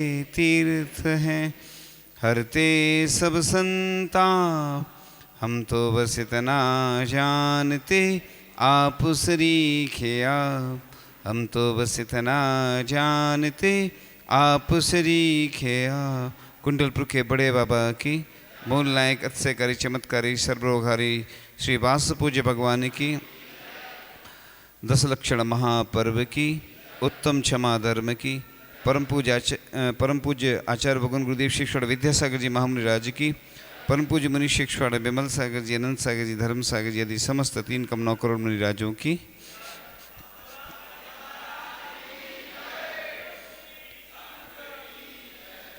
तीर्थ हैं, हरते सब संताप। हम तो बस इतना जानते, आप सरीखे आप। हम तो बस इतना जानते, आप सरीखे आप। कुंडलपुर के बड़े बाबा की, मूल नायक अत्स्यकारी चमत्कारी सर्वरोगहारी श्री वास पूज्य भगवान की, दस लक्षण महापर्व की, उत्तम क्षमा धर्म की, परम पूज्य आचार्य भगवान गुरुदेव शिक्षण विद्यासागर जी महामुनि राज की, परम पूज्य मुनि शिक्षण विमल सागर जी, अनंत सागर जी, धर्म सागर जी आदि समस्त 3 कम 9 करोड़ मुनि राजों की।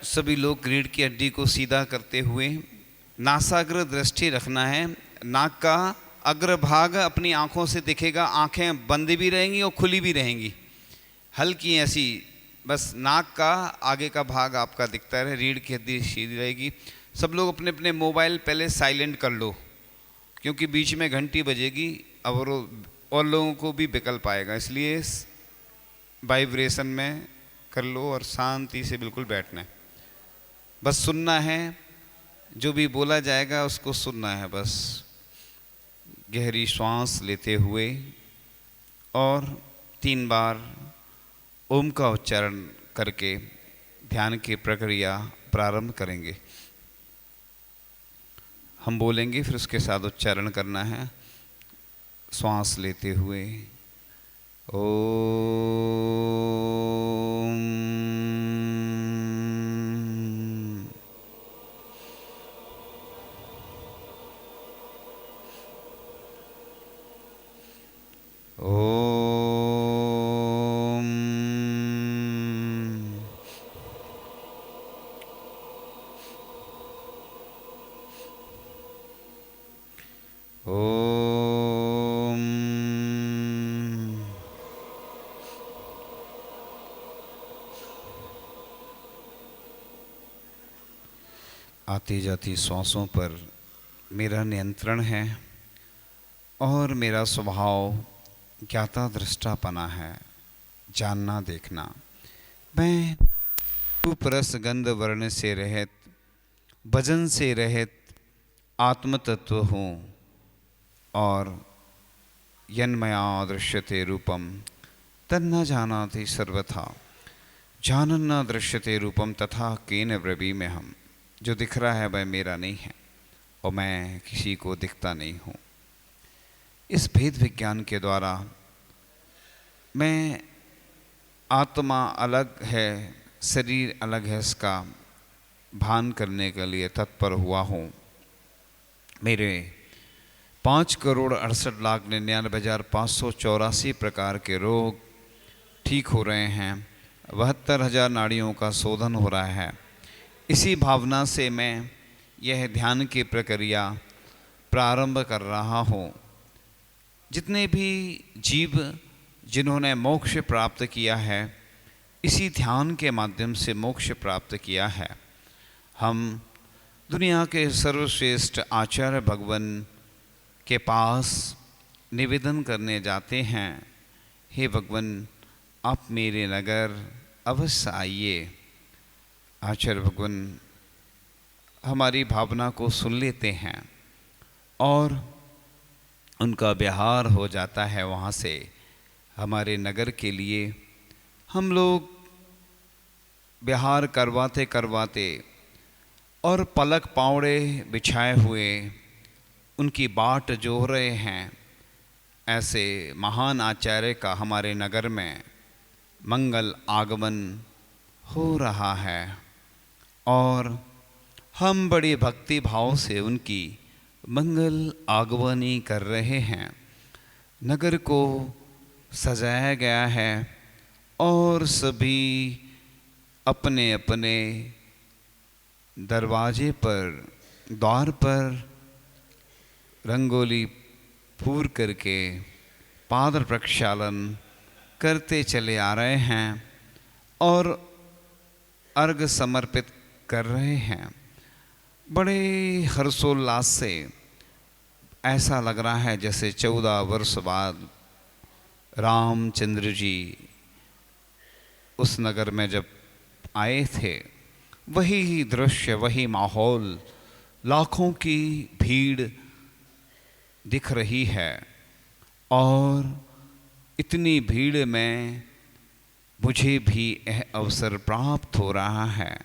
सभी लोग रीढ़ की हड्डी को सीधा करते हुए नासाग्र दृष्टि रखना है। नाक का अग्रभाग अपनी आंखों से दिखेगा, आंखें बंद भी रहेंगी और खुली भी रहेंगी, हल्की ऐसी, बस नाक का आगे का भाग आपका दिखता रहे, रीढ़ की हड्डी सीधी रहेगी। सब लोग अपने अपने मोबाइल पहले साइलेंट कर लो, क्योंकि बीच में घंटी बजेगी और लोगों को भी विकल्प आएगा, इसलिए वाइब्रेशन में कर लो और शांति से बिल्कुल बैठना है। बस सुनना है, जो भी बोला जाएगा उसको सुनना है। बस गहरी श्वास लेते हुए और 3 बार ओम का उच्चारण करके ध्यान की प्रक्रिया प्रारंभ करेंगे। हम बोलेंगे, फिर उसके साथ उच्चारण करना है। श्वास लेते हुए ओम, ओम, ओम, आती जाती श्वासों पर मेरा नियंत्रण है और मेरा स्वभाव ज्ञाता दृष्टापना है, जानना देखना। मैं रूप रस गंध वर्ण से रहित, भजन से रहित आत्म तत्व हूँ और यन्मया दृश्यते रूपम तन्न जानाति सर्वथा, जानन न दृश्यते रूपम तथा केन ब्रवी में हम। जो दिख रहा है वह मेरा नहीं है और मैं किसी को दिखता नहीं हूँ। इस भेद विज्ञान के द्वारा मैं आत्मा अलग है, शरीर अलग है, इसका भान करने के लिए तत्पर हुआ हूँ। मेरे 5,68,99,584 प्रकार के रोग ठीक हो रहे हैं, 72,000 नाड़ियों का शोधन हो रहा है। इसी भावना से मैं यह ध्यान की प्रक्रिया प्रारंभ कर रहा हूँ। जितने भी जीव जिन्होंने मोक्ष प्राप्त किया है, इसी ध्यान के माध्यम से मोक्ष प्राप्त किया है। हम दुनिया के सर्वश्रेष्ठ आचार्य भगवान के पास निवेदन करने जाते हैं, हे भगवान आप मेरे नगर अवश्य आइए। आचार्य भगवान हमारी भावना को सुन लेते हैं और उनका व्यवहार हो जाता है। वहाँ से हमारे नगर के लिए हम लोग व्यवहार करवाते करवाते और पलक पावड़े बिछाए हुए उनकी बाट जोह रहे हैं। ऐसे महान आचार्य का हमारे नगर में मंगल आगमन हो रहा है और हम बड़ी भक्ति भाव से उनकी मंगल आगमनी कर रहे हैं। नगर को सजाया गया है और सभी अपने अपने दरवाजे पर, द्वार पर रंगोली पूर करके पाद प्रक्षालन करते चले आ रहे हैं और अर्घ समर्पित कर रहे हैं। बड़े हर्षोल्लास से ऐसा लग रहा है जैसे 14 वर्ष बाद रामचंद्र जी उस नगर में जब आए थे, वही दृश्य, वही माहौल, लाखों की भीड़ दिख रही है। और इतनी भीड़ में मुझे भी यह अवसर प्राप्त हो रहा है।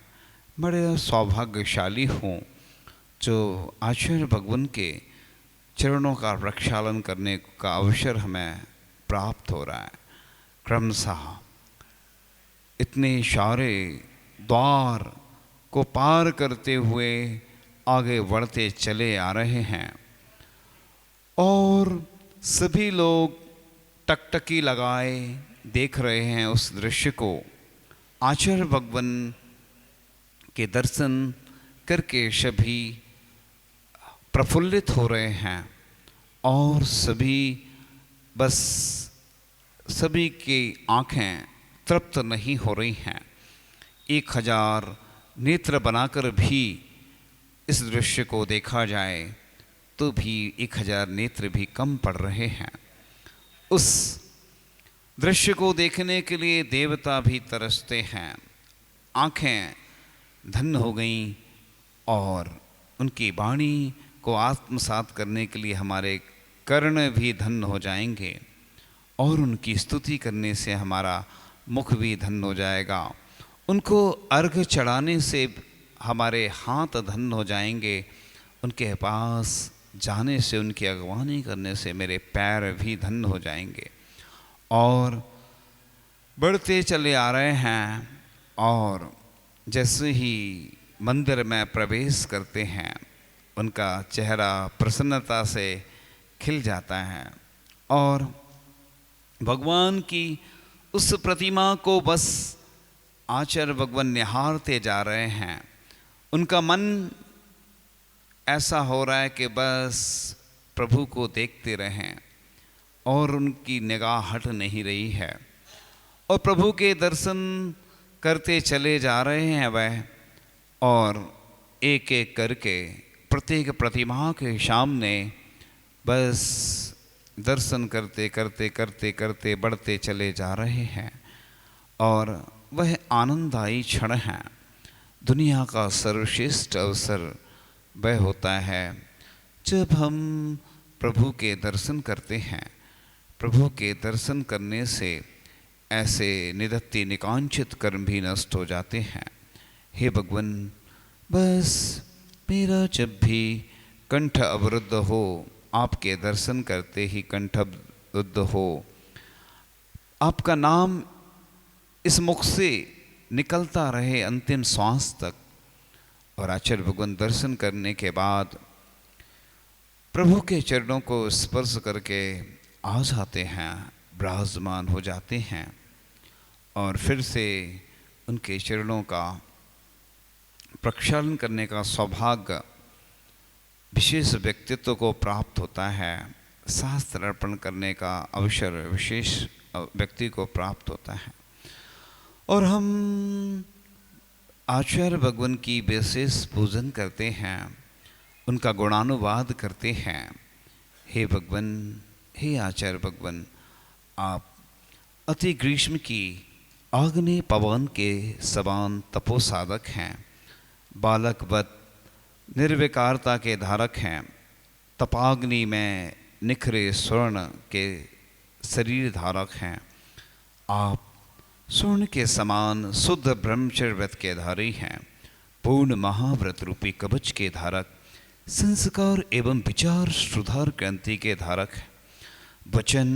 बड़े सौभाग्यशाली हूँ जो आचार्य भगवान के चरणों का प्रक्षालन करने का अवसर हमें प्राप्त हो रहा है। क्रमशः इतने सारे द्वार को पार करते हुए आगे बढ़ते चले आ रहे हैं और सभी लोग टकटकी लगाए देख रहे हैं उस दृश्य को। आचार्य भगवान के दर्शन करके सभी प्रफुल्लित हो रहे हैं और सभी की आंखें तृप्त नहीं हो रही हैं। 1000 नेत्र बनाकर भी इस दृश्य को देखा जाए तो भी 1000 नेत्र भी कम पड़ रहे हैं। उस दृश्य को देखने के लिए देवता भी तरसते हैं। आंखें धन्य हो गईं और उनकी वाणी को आत्मसात करने के लिए हमारे कर्ण भी धन्य हो जाएंगे और उनकी स्तुति करने से हमारा मुख भी धन्य हो जाएगा। उनको अर्घ चढ़ाने से हमारे हाथ धन्य हो जाएंगे। उनके पास जाने से, उनकी अगवानी करने से मेरे पैर भी धन्य हो जाएंगे। और बढ़ते चले आ रहे हैं और जैसे ही मंदिर में प्रवेश करते हैं उनका चेहरा प्रसन्नता से खिल जाता है और भगवान की उस प्रतिमा को बस आचार्य भगवान निहारते जा रहे हैं। उनका मन ऐसा हो रहा है कि बस प्रभु को देखते रहें और उनकी निगाह हट नहीं रही है और प्रभु के दर्शन करते चले जा रहे हैं वह। और एक एक करके प्रत्येक प्रतिमा के सामने बस दर्शन करते करते करते करते बढ़ते चले जा रहे हैं। और वह आनंददायी क्षण है। दुनिया का सर्वश्रेष्ठ अवसर वह होता है जब हम प्रभु के दर्शन करते हैं। प्रभु के दर्शन करने से ऐसे निदत्ति निकांक्षित कर्म भी नष्ट हो जाते हैं। हे भगवान, बस मेरा जब भी कंठ अवरुद्ध हो, आपके दर्शन करते ही कंठ अवरुद्ध हो, आपका नाम इस मुख से निकलता रहे अंतिम श्वास तक। और आचार्य भगवान दर्शन करने के बाद प्रभु के चरणों को स्पर्श करके आ जाते हैं, विराजमान हो जाते हैं और फिर से उनके चरणों का प्रक्षालन करने का सौभाग्य विशेष व्यक्तित्व को प्राप्त होता है। शास्त्र अर्पण करने का अवसर विशेष व्यक्ति को प्राप्त होता है और हम आचार्य भगवान की विशेष पूजन करते हैं, उनका गुणानुवाद करते हैं। हे भगवान, हे आचार्य भगवान, आप अति ग्रीष्म की आग्नेय पवन के समान तपोसाधक हैं, बालकवत निर्विकारता के धारक हैं, तपाग्नि में निखरे स्वर्ण के शरीर धारक हैं। आप स्वर्ण के समान शुद्ध ब्रह्मचर्य व्रत के धारी हैं, पूर्ण महाव्रत रूपी कवच के धारक, संस्कार एवं विचार सुधार क्रांति के धारक, वचन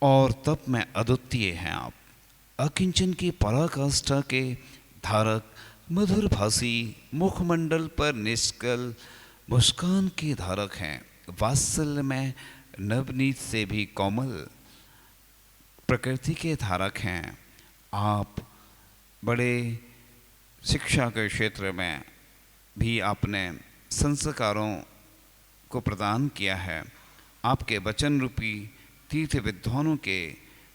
और तप में अद्वितीय हैं। आप अकिंचन की पराकाष्ठा के धारक, मधुर भाषी, मुखमंडल पर निष्कल मुस्कान के धारक हैं, वात्सल्य में नवनीत से भी कोमल प्रकृति के धारक हैं। आप बड़े शिक्षा के क्षेत्र में भी आपने संस्कारों को प्रदान किया है। आपके वचन रूपी तीर्थ विद्वानों के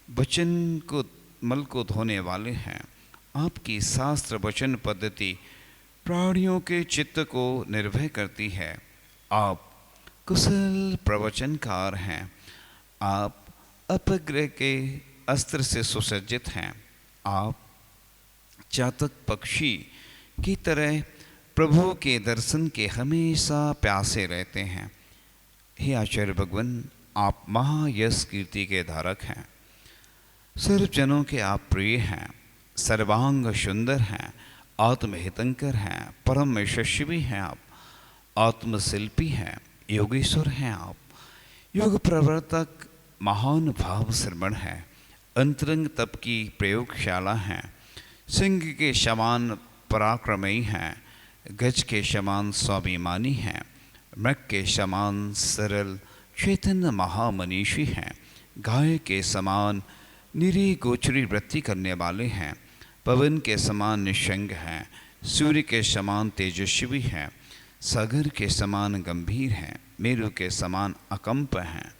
वचन को मल को धोने वाले हैं। आपकी शास्त्र वचन पद्धति प्राणियों के चित्त को निर्भय करती है। आप कुशल प्रवचनकार हैं। आप अपग्रह के अस्त्र से सुसज्जित हैं। आप चातक पक्षी की तरह प्रभु के दर्शन के हमेशा प्यासे रहते हैं। हे आचार्य भगवान, आप महायश कीर्ति के धारक हैं, सर्वजनों के आप प्रिय हैं, सर्वांग सुंदर हैं, आत्महितंकर हैं, परम यशस्वी हैं आप, आत्मशिल्पी हैं, योगेश्वर हैं आप, योग प्रवर्तक, महान भाव श्रवण है, अंतरंग तप की प्रयोगशाला हैं, सिंह के समान पराक्रमी हैं, गज के समान स्वाभिमानी हैं, मृग के समान सरल चैतन्य महामनीषी हैं, गाय के समान निरी गोचरी वृत्ति करने वाले हैं, पवन के समान निशंग हैं, सूर्य के समान तेजस्वी हैं, सागर के समान गंभीर हैं, मेरु के समान अकंप हैं,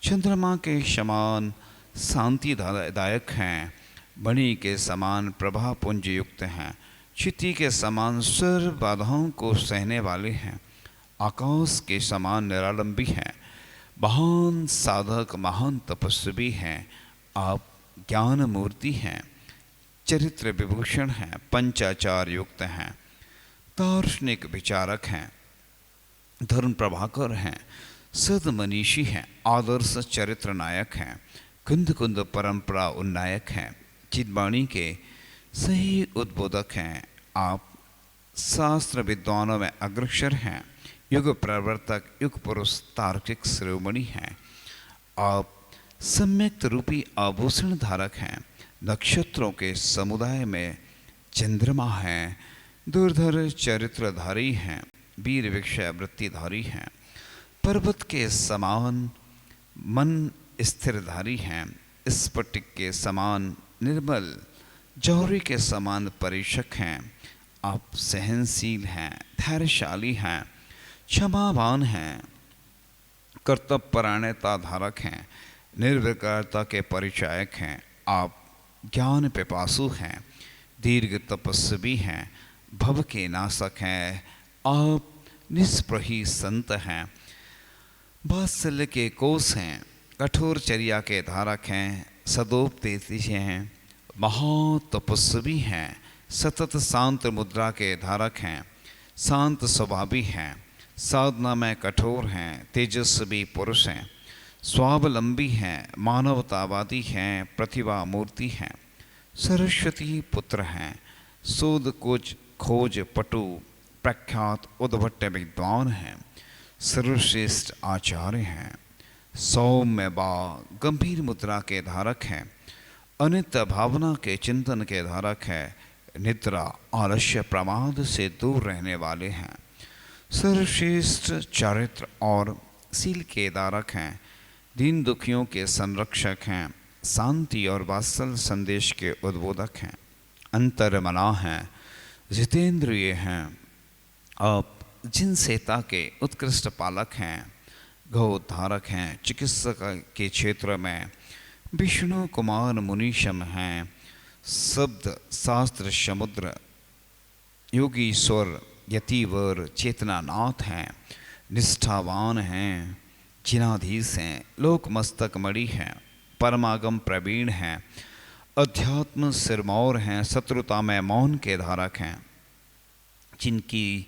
चंद्रमा के समान शांतिदायक हैं, मणि के समान प्रभा पुंज युक्त हैं, क्षिति के समान सर्व बाधाओं को सहने वाले हैं, आकाश के समान निरालंबी हैं, महान साधक महान तपस्वी हैं, आप ज्ञान मूर्ति हैं, चरित्र विभूषण हैं, पंचाचार युक्त हैं, दार्शनिक विचारक हैं, धर्म प्रभाकर हैं, सदमनीषी हैं, आदर्श चरित्र नायक हैं, कुंद कुंद परंपरा उन्नायक हैं, चिदवाणी के सही उद्बोधक हैं, आप शास्त्र विद्वानों में अग्रसर हैं, युग प्रवर्तक युग पुरुष तार्किक शिरोमणि हैं, आप सम्यक रूपी आभूषण धारक हैं, नक्षत्रों के समुदाय में चंद्रमा हैं, दुर्धर चरित्रधारी हैं, वीर विषय वृत्तिधारी हैं, पर्वत के समान मन स्थिरधारी हैं, स्फटिक के समान निर्मल, जौहरी के समान परीक्षक हैं, आप सहनशील हैं, धैर्यशाली हैं, क्षमावान हैं, कर्तव्यपरायणता धारक हैं, निर्विकारता के परिचायक हैं, आप ज्ञान पिपासु हैं, दीर्घ तपस्वी हैं, भव के नाशक हैं, आप निष्प्रही संत हैं, वात्सल्य के कोष हैं, कठोर चर्या के धारक हैं, सदोपदेशी हैं, महातपस्वी हैं, सतत शांत मुद्रा के धारक हैं, शांत स्वभावी हैं, साधना में कठोर हैं, तेजस्वी पुरुष हैं, स्वावलंबी हैं, मानवतावादी हैं, प्रतिभा मूर्ति हैं, सरस्वती पुत्र हैं, शोध कुछ खोज पटु प्रख्यात उद्भट विद्वान हैं, सर्वश्रेष्ठ आचार्य हैं, सौम्य बा गंभीर मुद्रा के धारक हैं, अनित्य भावना के चिंतन के धारक हैं, निद्रा आलस्य प्रमाद से दूर रहने वाले हैं, सर्वश्रेष्ठ चरित्र और सील के धारक हैं, दीन दुखियों के संरक्षक हैं, शांति और वात्सल संदेश के उद्बोधक हैं, अंतर्मना हैं, जितेंद्रिय हैं, आप जिनसेता के उत्कृष्ट पालक हैं, गौधारक हैं, चिकित्सक के क्षेत्र में विष्णु कुमार मुनीशम हैं, शब्द शास्त्र समुद्र योगीश्वर यतिवर चेतनानाथ हैं, निष्ठावान हैं, जिनाधीश हैं, लोक मस्तक मणि हैं, परमागम प्रवीण हैं, अध्यात्म सिरमौर हैं, शत्रुता में मौन के धारक हैं, जिनकी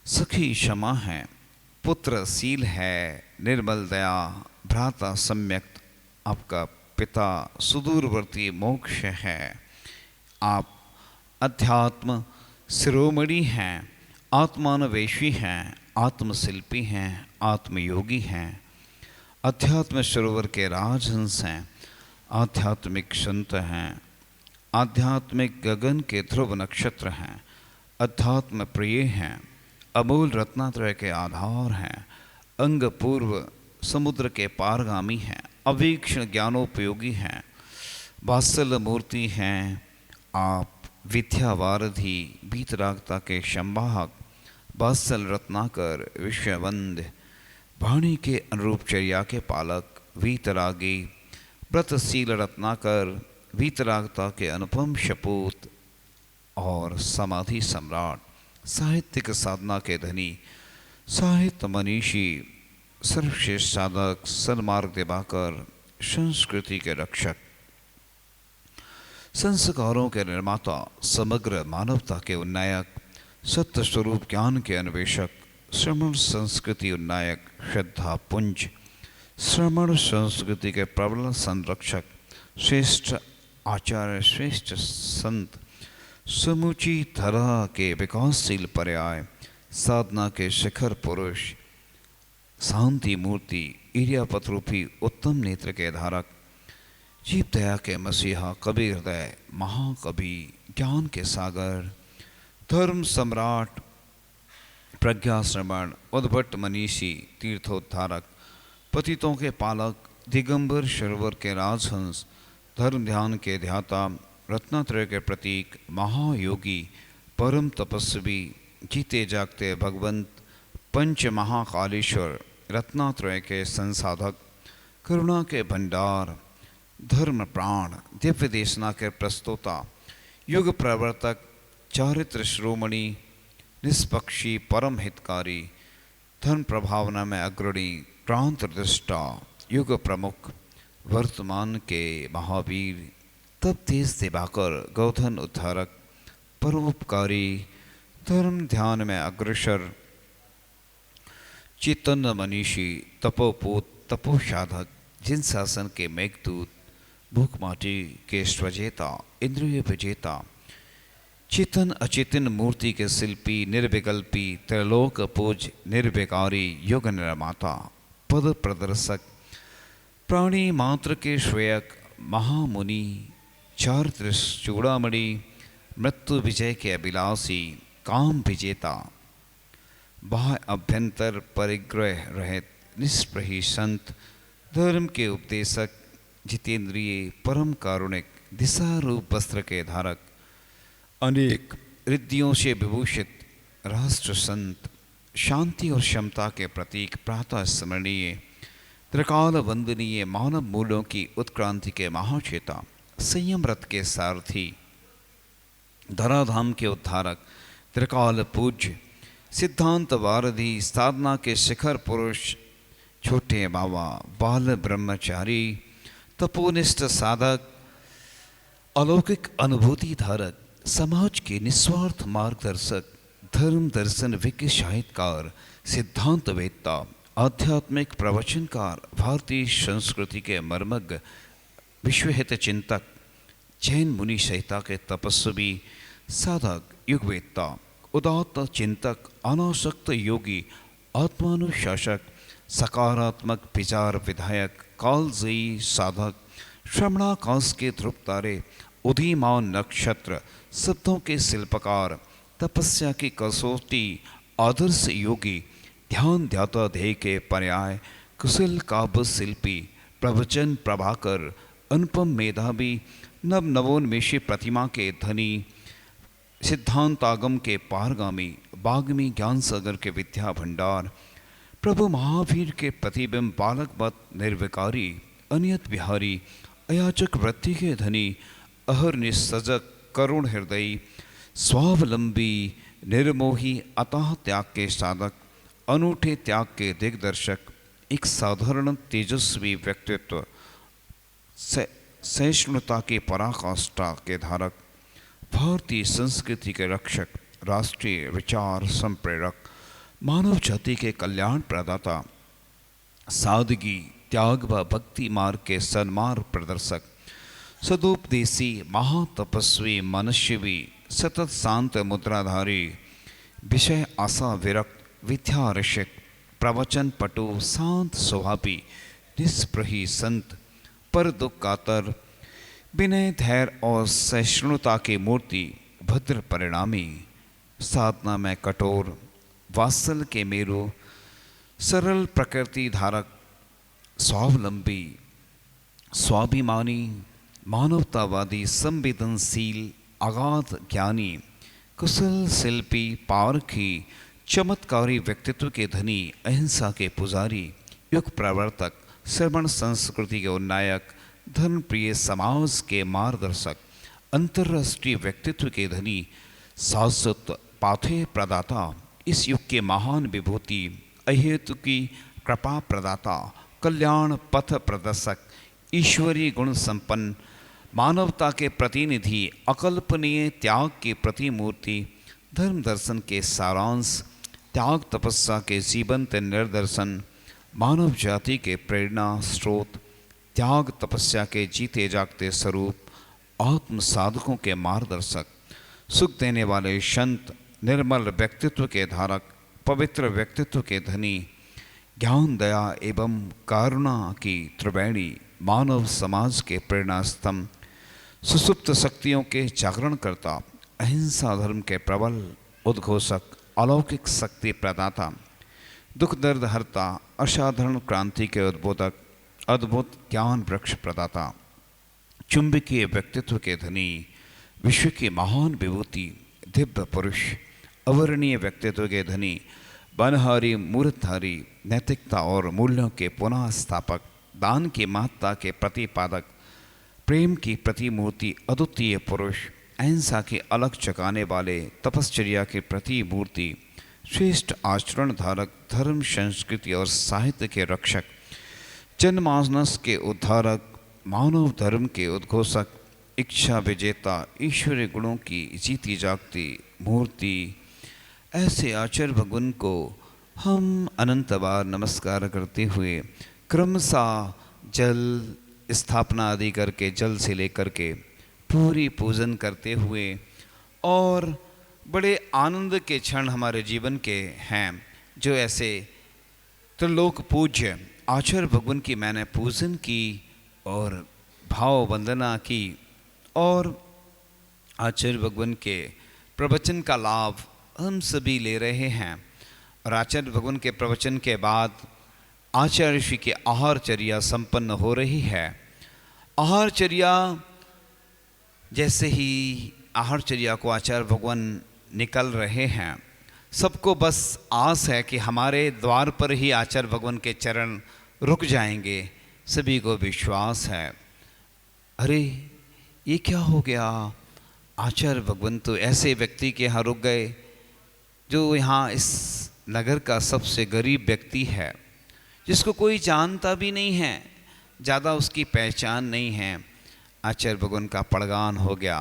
सखी क्षमा है, पुत्रशील है, निर्मल दया, भ्राता सम्यक, आपका पिता सुदूरवर्ती मोक्ष है, आप अध्यात्म शिरोमणि हैं, आत्मान्वेषी हैं, आत्मशिल्पी हैं, आत्मयोगी हैं, अध्यात्म सरोवर के राजहंस हैं, आध्यात्मिक संत हैं, आध्यात्मिक गगन के ध्रुव नक्षत्र हैं, अध्यात्म प्रिय हैं, अमूल रत्नात्रय के आधार हैं, अंग पूर्व समुद्र के पारगामी हैं, अवीक्षण ज्ञानोपयोगी हैं, वात्सल्य मूर्ति हैं, आप विद्यावारधि बीतरागता के संवाहक, वात्सल रत्नाकर विश्ववंद, वाणी के अनुरूप चर्या के पालक, वीतरागी व्रतशील रत्नाकर, वीतरागता के अनुपम शपूत और समाधि सम्राट, साहित्यिक साधना के धनी, साहित्य मनीषी, सर्वश्रेष्ठ साधक, सन्मार्ग दिवाकर, संस्कृति के रक्षक, संस्कारों के निर्माता, समग्र मानवता के उन्नायक, सत्य स्वरूप ज्ञान के अन्वेषक, श्रमण संस्कृति उन्नायक, श्रद्धा पुंज, श्रमण संस्कृति के प्रबल संरक्षक, श्रेष्ठ आचार्य, श्रेष्ठ संत, समूची धरा के विकासशील पर्याय, साधना के शिखर पुरुष, शांति मूर्ति, इरियापत रूपी उत्तम नेत्र के धारक, जीव दया के मसीहा, कबीर हृदय, महाकवि, ज्ञान के सागर, धर्म सम्राट, प्रज्ञा श्रवण, उद्भट मनीषी, तीर्थोद्धारक, पतितों के पालक, दिगंबर शर्वर के राजहंस, धर्म ध्यान के ध्याता, रत्नात्रय के प्रतीक, महायोगी, परम तपस्वी, जीते जागते भगवंत, पंच महाकालेश्वर, रत्नात्रय के संसाधक, करुणा के भंडार, धर्म प्राण, दिव्य देशना के प्रस्तोता, युग प्रवर्तक, चारित्र श्रोमणी, निष्पक्षी, परम हितकारी, धर्म प्रभावना में अग्रणी, क्रांत दृष्टा, युग प्रमुख, वर्तमान के महावीर, तब तेज दिवाकर, गौधन उद्धारक, परोपकारी, धर्म ध्यान में अग्रसर, चैतन्य मनीषी, तपोपूत, तपोसाधक, जिन शासन के मेघदूत, भूख माटी के स्वजेता, इंद्रिय विजेता, चेतन अचेतन मूर्ति के शिल्पी, निर्विकल्पी, त्रैलोक पूज, निर्विकारी, युग निर्माता, पद प्रदर्शक, प्राणी मात्र के श्रेयक, महामुनि, चारित्र चूड़ामणि, मृत्यु विजय के अभिलाषी, काम विजेता, बाह्य अभ्यंतर परिग्रह रहित, निष्प्रही संत, धर्म के उपदेशक, जितेंद्रिय, परम कारुणिक, दिशा रूप वस्त्र के धारक, अनेक रिद्धियों से विभूषित, राष्ट्र संत, शांति और क्षमता के प्रतीक, प्रातः स्मरणीय, त्रिकाल वंदनीय, मानव मूल्यों की उत्क्रांति के महाचेता, संयम रथ के सारथी, धराधाम के उद्धारक, त्रिकाल पूज्य, सिद्धांत वारधि, साधना के शिखर पुरुष, छोटे बाबा, बाल ब्रह्मचारी, तपोनिष्ठ साधक, अलौकिक अनुभूति धारक, समाज के निस्वार्थ मार्गदर्शक, धर्म दर्शन विज्ञ साहित्यकार, सिद्धांत वेत्ता, आध्यात्मिक प्रवचनकार, भारतीय संस्कृति के मर्मज्ञ, विश्वहित चिंतक, जैन मुनि संहिता के तपस्वी, साधक, युगवेत्ता, उदात्त चिंतक, अनासक्त योगी, आत्मानुशासक, सकारात्मक विचार विधायक, कालजयी साधक, श्रवणाकाश के ध्रुव तारे, उदीयमान नक्षत्र, शब्दों के शिल्पकार, तपस्या की कसौटी, आदर्श योगी, ध्यान ध्याता ध्येय के पर्याय, कुशल काव्य शिल्पी, प्रवचन प्रभाकर, अनुपम मेधावी, नव नवोन्मेषी प्रतिमा के धनी, सिद्धांतागम के पारगामी, बाग्मी ज्ञान सागर के विद्या भंडार, प्रभु महावीर के प्रतिबिंब, बालक मत निर्विकारी, अनियत बिहारी, अयाचक वृत्ति के धनी, अहर सजग, करुण हृदयी, स्वावलंबी, निर्मोही, अतः त्याग के साधक, अनूठे त्याग के दिग्दर्शक, एक साधारण तेजस्वी व्यक्तित्व, सहिष्णुता की पराकाष्ठा के धारक, भारतीय संस्कृति के रक्षक, राष्ट्रीय विचार संप्रेरक, मानव जाति के कल्याण प्रदाता, सादगी, त्याग व भक्ति मार्ग के सन्मार्ग प्रदर्शक, सदोपदेशी, महातपस्वी, मनुष्यवी, सतत शांत मुद्राधारी, विषय आशा विरक्त, विद्या ऋषिक, प्रवचन पटु, शांत स्वभावी, निष्प्रही संत, पर दुख कातर, विनय, धैर्य और सहिष्णुता की मूर्ति, भद्र परिणामी, साधना में कठोर, वात्सल के मेरु, सरल प्रकृति धारक, स्वावलंबी, स्वाभिमानी, मानवतावादी, संवेदनशील, अगाध ज्ञानी, कुशल शिल्पी, पारखी, चमत्कारी व्यक्तित्व के धनी, अहिंसा के पुजारी, युग प्रवर्तक, श्रवण संस्कृति के उन्नायक, धर्मप्रिय, समाज के मार्गदर्शक, अंतर्राष्ट्रीय व्यक्तित्व के धनी, शाश्वत पाथेय प्रदाता, इस युग के महान विभूति, अहेतु की कृपा प्रदाता, कल्याण पथ प्रदर्शक, ईश्वरीय गुण संपन्न, मानवता के प्रतिनिधि, अकल्पनीय त्याग की प्रतिमूर्ति, धर्म दर्शन के सारांश, त्याग तपस्या के जीवंत निदर्शन, मानव जाति के प्रेरणा स्रोत, त्याग तपस्या के जीते जागते स्वरूप, आत्म साधकों के मार्गदर्शक, सुख देने वाले संत, निर्मल व्यक्तित्व के धारक, पवित्र व्यक्तित्व के धनी, ज्ञान दया एवं करुणा की त्रिवेणी, मानव समाज के प्रेरणा स्तंभ, सुसुप्त शक्तियों के जागरण करता, अहिंसा धर्म के प्रबल उद्घोषक, अलौकिक शक्ति प्रदाता, दुख दर्द हरता, असाधारण क्रांति के उद्बोधक, अद्भुत ज्ञान वृक्ष प्रदाता, चुंबकीय व्यक्तित्व के धनी, विश्व की महान विभूति, दिव्य पुरुष, अवर्णीय व्यक्तित्व के धनी, बनहारी मूर्तधारी, नैतिकता और मूल्यों के पुनः स्थापक, दान की महत्ता के प्रतिपादक, प्रेम की प्रतिमूर्ति, अद्वितीय पुरुष, अहिंसा की अलग चकाने वाले, तपश्चर्या की प्रतिमूर्ति, श्रेष्ठ आचरण धारक, धर्म संस्कृति और साहित्य के रक्षक, जनमानस के उद्धारक, मानव धर्म के उद्घोषक, इच्छा विजेता, ईश्वरीय गुणों की जीती जागती मूर्ति, ऐसे आचार्य भगवान को हम अनंत बार नमस्कार करते हुए क्रमशः जल स्थापना आदि करके, जल से लेकर के पूरी पूजन करते हुए, और बड़े आनंद के क्षण हमारे जीवन के हैं जो ऐसे त्रिलोक पूज्य आचार्य भगवान की मैंने पूजन की और भाव वंदना की, और आचार्य भगवान के प्रवचन का लाभ हम सभी ले रहे हैं। और आचार्य भगवान के प्रवचन के बाद आचार्य ऋषि की आहारचर्या संपन्न हो रही है। आहारचर्या, जैसे ही आहारचर्या को आचार्य भगवान निकल रहे हैं, सबको बस आस है कि हमारे द्वार पर ही आचार्य भगवान के चरण रुक जाएंगे। सभी को विश्वास है, अरे ये क्या हो गया, आचार्य भगवान तो ऐसे व्यक्ति के यहाँ रुक गए जो यहाँ इस नगर का सबसे गरीब व्यक्ति है, जिसको कोई जानता भी नहीं है, ज़्यादा उसकी पहचान नहीं है। आचार्य भगवान का पड़गान हो गया।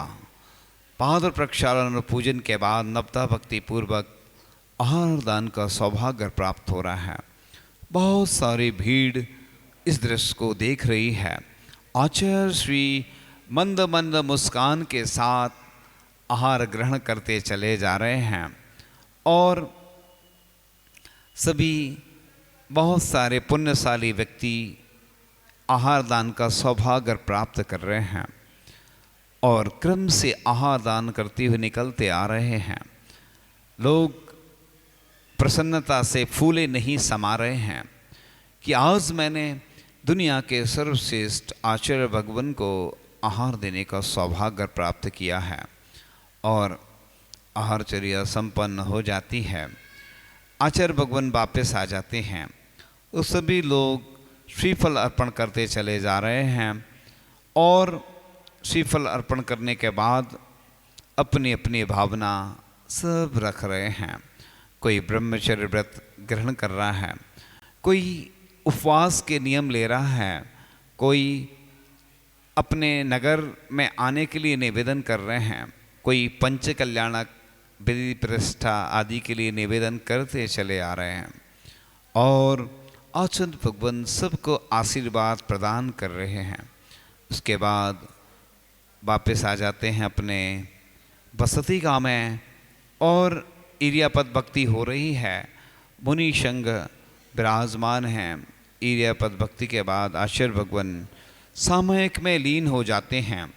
पाद प्रक्षालन और पूजन के बाद नवता भक्ति पूर्वक आहार दान का सौभाग्य प्राप्त हो रहा है। बहुत सारी भीड़ इस दृश्य को देख रही है। आचार्य श्री मंद मंद मुस्कान के साथ आहार ग्रहण करते चले जा रहे हैं, और सभी बहुत सारे पुण्यशाली व्यक्ति आहार दान का सौभाग्य प्राप्त कर रहे हैं और क्रम से आहार दान करते हुए निकलते आ रहे हैं। लोग प्रसन्नता से फूले नहीं समा रहे हैं कि आज मैंने दुनिया के सर्वश्रेष्ठ आचार्य भगवान को आहार देने का सौभाग्य प्राप्त किया है, और आहारचर्या संपन्न हो जाती है। आचार्य भगवान वापस आ जाते हैं, तो सभी लोग श्रीफल अर्पण करते चले जा रहे हैं, और श्रीफल अर्पण करने के बाद अपनी अपनी भावना सब रख रहे हैं। कोई ब्रह्मचर्य व्रत ग्रहण कर रहा है, कोई उपवास के नियम ले रहा है, कोई अपने नगर में आने के लिए निवेदन कर रहे हैं, कोई पंच कल्याणक विधि प्रतिष्ठा आदि के लिए निवेदन करते चले आ रहे हैं, और आचार्य भगवान सबको आशीर्वाद प्रदान कर रहे हैं। उसके बाद वापस आ जाते हैं अपने बसती गाँव में, और इरियापद भक्ति हो रही है। मुनि संघ विराजमान हैं। इरियापद भक्ति के बाद आचार्य भगवान सामयिक में लीन हो जाते हैं।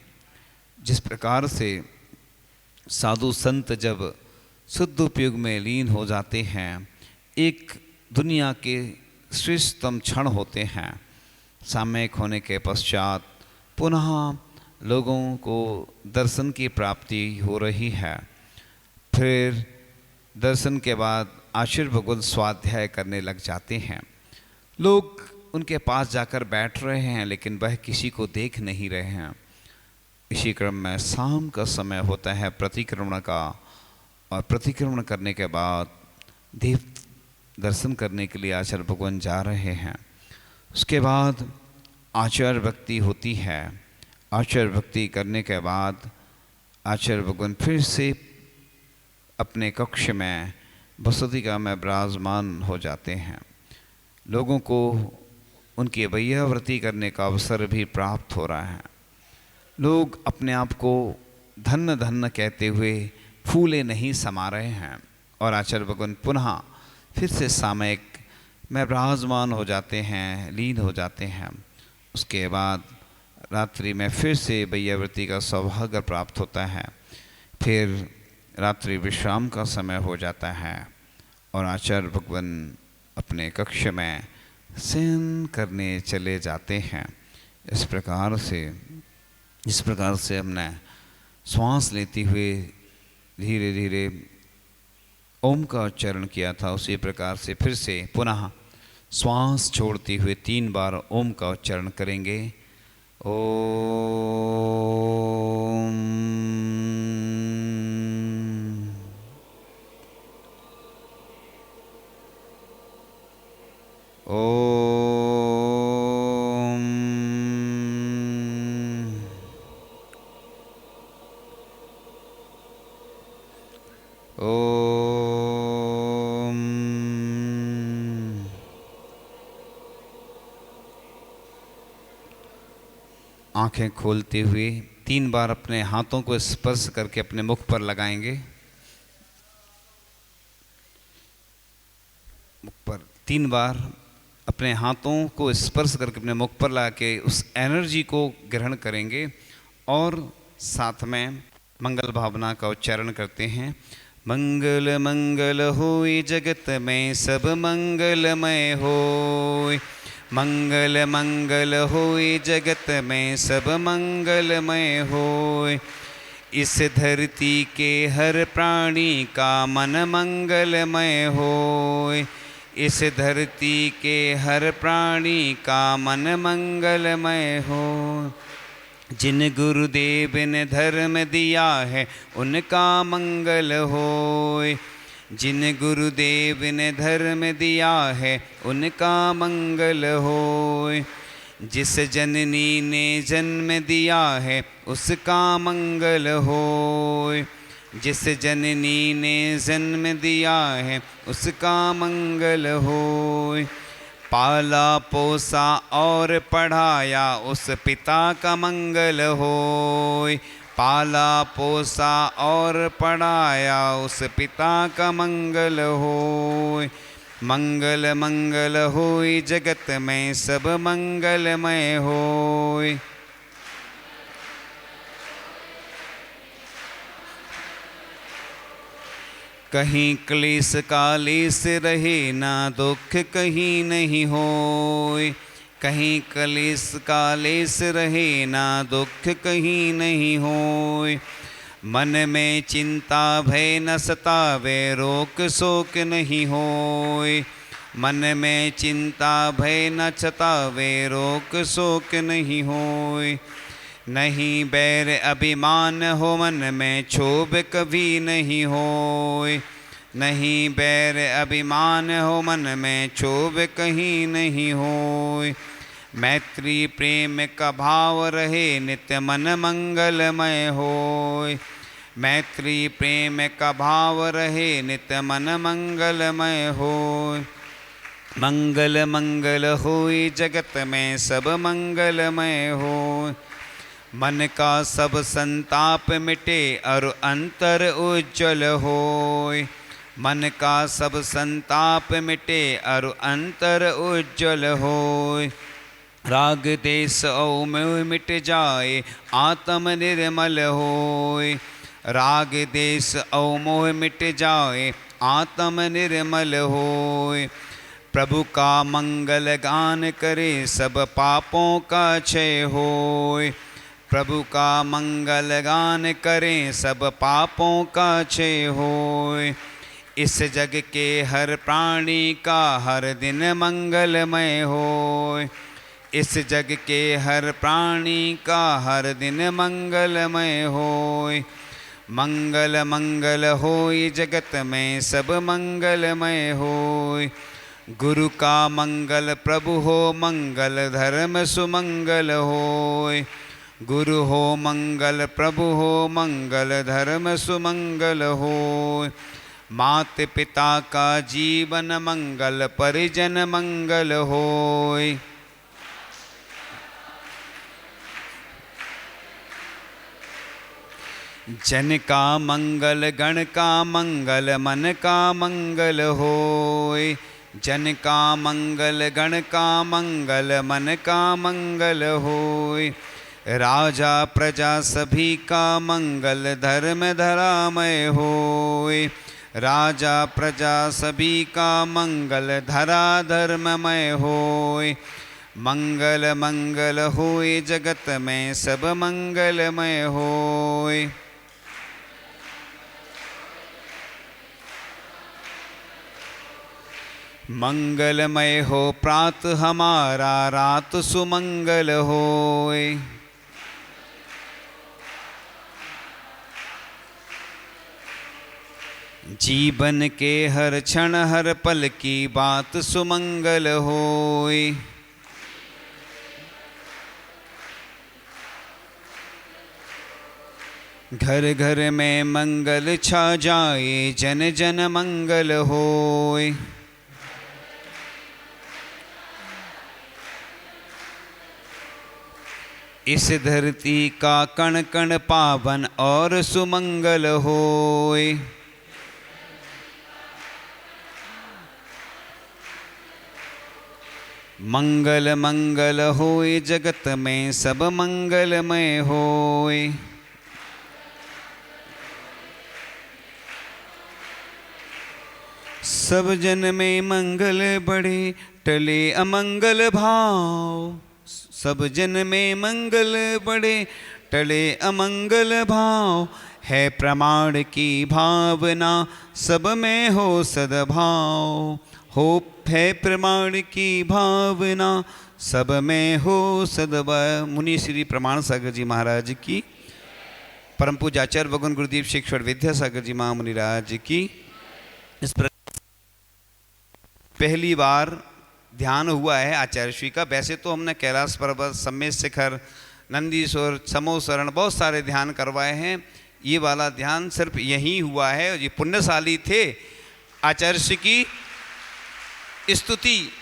जिस प्रकार से साधु संत जब शुद्ध उपयोग में लीन हो जाते हैं, एक दुनिया के श्रेष्ठतम क्षण होते हैं। सामयिक होने के पश्चात पुनः लोगों को दर्शन की प्राप्ति हो रही है। फिर दर्शन के बाद आचार्य भगवान स्वाध्याय करने लग जाते हैं। लोग उनके पास जाकर बैठ रहे हैं, लेकिन वह किसी को देख नहीं रहे हैं। इसी क्रम में शाम का समय होता है प्रतिक्रमण का, और प्रतिक्रमण करने के बाद देव दर्शन करने के लिए आचार्य भगवान जा रहे हैं। उसके बाद आचार्य भक्ति होती है। आचार्य भक्ति करने के बाद आचार्य भगवान फिर से अपने कक्ष में बसतिका में विराजमान हो जाते हैं। लोगों को उनकी अभय्याव्रती करने का अवसर भी प्राप्त हो रहा है। लोग अपने आप को धन्य धन्य कहते हुए फूले नहीं समा रहे हैं और आचार्य भगवान पुनः फिर से सामयिक में विराजमान हो जाते हैं, लीन हो जाते हैं। उसके बाद रात्रि में फिर से अभय्याव्रती का सौभाग्य प्राप्त होता है। फिर रात्रि विश्राम का समय हो जाता है और आचार्य भगवान अपने कक्ष में शयन करने चले जाते हैं। इस प्रकार से हमने श्वास लेते हुए धीरे धीरे ओम का उच्चारण किया था, उसी प्रकार से फिर से पुनः श्वास छोड़ते हुए 3 बार ओम का उच्चारण करेंगे। ओम ओम ओम आंखें खोलते हुए 3 बार अपने हाथों को स्पर्श करके अपने मुख पर लगाएंगे। मुख पर 3 बार अपने हाथों को स्पर्श करके अपने मुख पर लगा के उस एनर्जी को ग्रहण करेंगे और साथ में मंगल भावना का उच्चारण करते हैं। मंगल मंगल होय जगत में सब मंगलमय होय। मंगल मंगल होय जगत में सब मंगलमय होय। इस धरती के हर प्राणी का मन मंगलमय होय। इस धरती के हर प्राणी का मन मंगलमय हो। जिन गुरुदेव ने धर्म दिया है उनका मंगल होय। जिन गुरुदेव ने धर्म दिया है उनका मंगल होय। जिस जननी ने जन्म दिया है उसका मंगल होय। जिस जननी ने जन्म दिया है उसका मंगल होय। पाला पोसा और पढ़ाया उस पिता का मंगल होय। पाला पोसा और पढ़ाया उस पिता का मंगल होय। मंगल मंगल होय जगत में सब मंगलमय होय। कहीं क्लेश कालेश रहे ना दुख कहीं नहीं होय। कहीं क्लेश कालेश रहे ना दुख कहीं नहीं होय। मन में चिंता भय न सतावे रोक शोक नहीं होय। मन में चिंता भय न सतावे रोक शोक नहीं होय। नहीं बैर अभिमान हो मन में क्षोभ कभी नहीं होय। नहीं बैर अभिमान हो मन में क्षोभ कहीं नहीं होय। मैत्री प्रेम का भाव रहे नित्य मन मंगलमय होय। मैत्री प्रेम का भाव रहे नित्य मन मंगलमय होय। मंगल मंगल होय जगत में सब मंगलमय होय। मन का सब संताप मिटे और अंतर उज्जवल होय। मन का सब संताप मिटे और अंतर उज्जवल होय। राग देश और मोह मिट जाए आत्म निर्मल होय। राग देश और मोह मिट जाए आत्म निर्मल होय। प्रभु का मंगल गान करे सब पापों का क्षय होय। प्रभु का मंगल गान करें सब पापों का क्षय होय। इस जग के हर प्राणी का हर दिन मंगलमय होय। इस जग के हर प्राणी का हर दिन मंगलमय होय। मंगल मंगल होय जगत में सब मंगलमय होय। गुरु का मंगल प्रभु हो मंगल धर्म सुमंगल होय। गुरु हो मंगल, प्रभु हो मंगल, धर्म सुमंगल हो। मात पिता का जीवन मंगल, परिजन मंगल होय। जन का मंगल, गण का मंगल, मन का मंगल होय। जन का मंगल, गण का मंगल, मन का मंगल होय। राजा प्रजा सभी का मंगल, धर्म धरामय होय। राजा प्रजा सभी का मंगल, धरा धर्ममय होय। मंगल मंगल होय जगत में, सब मंगलमय होय। मंगलमय हो प्रात हमारा, रात सुमंगल होय। जीवन के हर क्षण हर पल की बात सुमंगल होय। घर घर में मंगल छा जाए, जन जन मंगल होय। इस धरती का कण कण पावन और सुमंगल होय। मंगल मंगल होय जगत में, सब मंगलमय होय। सब जन में मंगल बढ़े, टले अमंगल भाव। सब जन में मंगल बढ़े, टले अमंगल भाव। है प्रमाण की भावना, सब में हो सद्भाव। हो है प्रमाण की भावना, सब में हो सद्भाव। मुनि श्री प्रमाण सागर जी महाराज की, परम पूज्य आचार्य भगवान गुरुदेव शिक्षण विद्यासागर जी महामुनिराज की। इस पहली बार ध्यान हुआ है आचार्य श्री का। वैसे तो हमने कैलाश पर्वत, सम्मेद शिखर, नंदीश्वर, समोसरण बहुत सारे ध्यान करवाए हैं। ये वाला ध्यान सिर्फ यहीं हुआ है। ये पुण्यशाली थे। आचार्य श्री की स्तुति,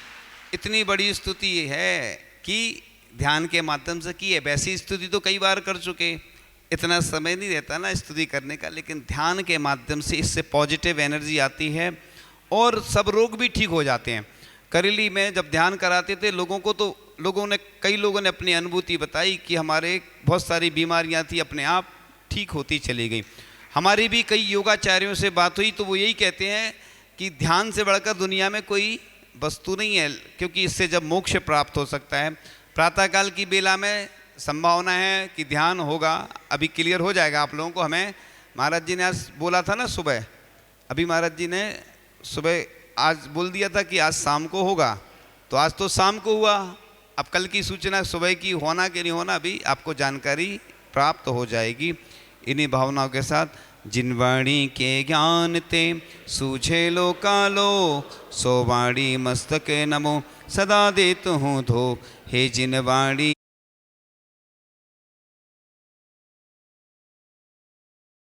इतनी बड़ी स्तुति है कि ध्यान के माध्यम से की है। वैसी स्तुति तो कई बार कर चुके, इतना समय नहीं रहता ना स्तुति करने का, लेकिन ध्यान के माध्यम से इससे पॉजिटिव एनर्जी आती है और सब रोग भी ठीक हो जाते हैं। करेली में जब ध्यान कराते थे लोगों को, तो कई लोगों ने अपनी अनुभूति बताई कि हमारे बहुत सारी बीमारियां थी, अपने आप ठीक होती चली गई। हमारी भी कई योगाचार्यों से बात हुई तो वो यही कहते हैं कि ध्यान से बढ़कर दुनिया में कोई वस्तु नहीं है, क्योंकि इससे जब मोक्ष प्राप्त हो सकता है। प्रातःकाल की बेला में संभावना है कि ध्यान होगा, अभी क्लियर हो जाएगा आप लोगों को। हमें महाराज जी ने आज बोला था ना सुबह, अभी महाराज जी ने सुबह आज बोल दिया था कि आज शाम को होगा, तो आज तो शाम को हुआ। अब कल की सूचना सुबह की होना कि नहीं होना अभी आपको जानकारी प्राप्त हो जाएगी। इन्हीं भावनाओं के साथ, जिन वाणी के ज्ञान ते सूझे लो कालो, सो वाणी मस्तक नमो सदा देत हूँ धो। हे जिन वाणी